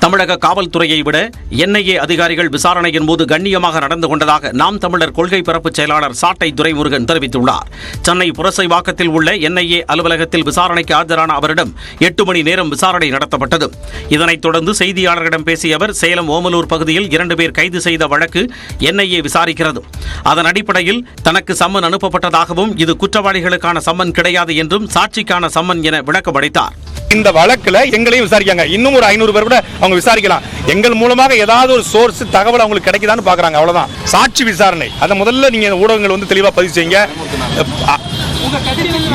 தமிழக காவல்துறையை விட என்ஐஏ அதிகாரிகள் விசாரணையின் போது கண்ணியமாக நடந்து கொண்டதாக நாம் தமிழர் கொள்கை பரப்பு செயலாளர் சாட்டை துரைமுருகன் தெரிவித்துள்ளார். சென்னை புரசைவாக்கத்தில் உள்ள என்ஐஏ அலுவலகத்தில் விசாரணைக்கு ஆஜரான அவரிடம் 8 மணி நேரம் விசாரணை நடத்தப்பட்டது. இதனைத் தொடர்ந்து செய்தியாளர்களிடம் பேசிய அவர், சேலம் ஓமலூர் பகுதியில் 2 பேர் கைது செய்த வழக்கு என்ஐஏ விசாரிக்கிறது. அதன் அடிப்படையில் தனக்கு சம்மன் அனுப்பப்பட்டதாகவும் இது குற்றவாளிகளுக்கான சம்மன் கிடையாது என்றும் சாட்சிக்கான சம்மன் என விளக்கமளித்தார். இந்த வழக்குல எங்களையும் விசாரிக்காங்க. இன்னும் ஒரு 500 பேர் கூட அவங்க விசாரிக்கலாம். எங்கள் மூலமாக ஏதாவது ஒரு சோர்ஸ் தகவல் அவங்களுக்கு கிடைக்குதான்னு பாக்குறாங்க. அவ்வளவுதான் சாட்சி விசாரணை. அதை முதல்ல நீங்க ஊடகங்கள் வந்து தெளிவா பதிவு செய்யுங்க.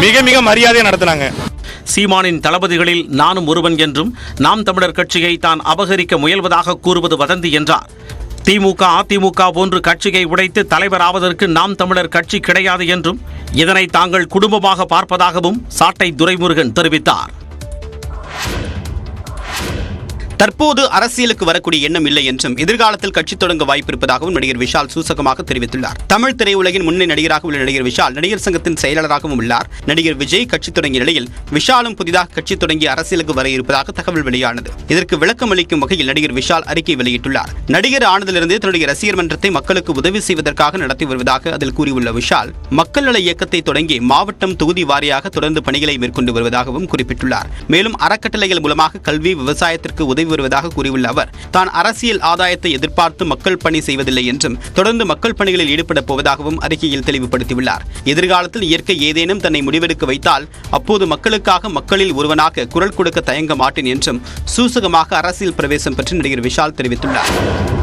மிக மிக மரியாதையா நடத்தினாங்க. சீமானின் தளபதிகளில் நானும் ஒருவன் என்றும் நாம் தமிழர் கட்சியை தான் அபகரிக்க முயல்வதாக கூறுவது வதந்தி என்றார். திமுக, அதிமுக போன்று கட்சியை உடைத்து தலைவராவதற்கு நாம் தமிழர் கட்சி கிடையாது என்றும் இதனை தாங்கள் குடும்பமாக பார்ப்பதாகவும் சாட்டை துரைமுருகன் தெரிவித்தார். தற்போது அரசியலுக்கு வரக்கூடிய எண்ணம் இல்லை என்றும் எதிர்காலத்தில் கட்சி தொடங்க வாய்ப்பு இருப்பதாகவும் நடிகர் விஷால் சூசகமாக தெரிவித்துள்ளார். தமிழ் திரையுலகின் முன்னணி நடிகராக உள்ள நடிகர் விஷால் நடிகர் சங்கத்தின் செயலாளராகவும் உள்ளார். நடிகர் விஜய் கட்சி தொடங்கிய நிலையில் விஷாலும் புதிதாக கட்சி தொடங்கி அரசியலுக்கு வர இருப்பதாக தகவல் வெளியானது. இதற்கு விளக்கம் அளிக்கும் வகையில் நடிகர் விஷால் அறிக்கை வெளியிட்டுள்ளார். நடிகர் ஆனதிலிருந்து தன்னுடைய ரசிகர் மன்றத்தை மக்களுக்கு உதவி செய்வதற்காக நடத்தி வருவதாக அதில் கூறியுள்ள விஷால், மக்கள் நல இயக்கத்தை தொடங்கி மாவட்டம் தொகுதி வாரியாக தொடர்ந்து பணிகளை மேற்கொண்டு வருவதாகவும் குறிப்பிட்டுள்ளார். மேலும் அறக்கட்டளைகள் மூலமாக கல்வி, விவசாயத்திற்கு உதவி வருவதாக கூறியுள்ள அவர், தான் அரசியல் ஆதாயத்தை எதிர்பார்த்து மக்கள் பணி செய்வதில்லை என்றும் தொடர்ந்து மக்கள் பணிகளில் ஈடுபட போவதாகவும் அறிக்கையில் தெளிவுபடுத்தியுள்ளார். எதிர்காலத்தில் இயற்கை ஏதேனும் தன்னை முடிவெடுக்க வைத்தால் அப்போது மக்களுக்காக மக்களில் ஒருவனாக குரல் கொடுக்க தயங்க மாட்டேன் என்றும் சூசகமாக அரசியல் பிரவேசம் பற்றி நடிகர் விஷால் தெரிவித்துள்ளார்.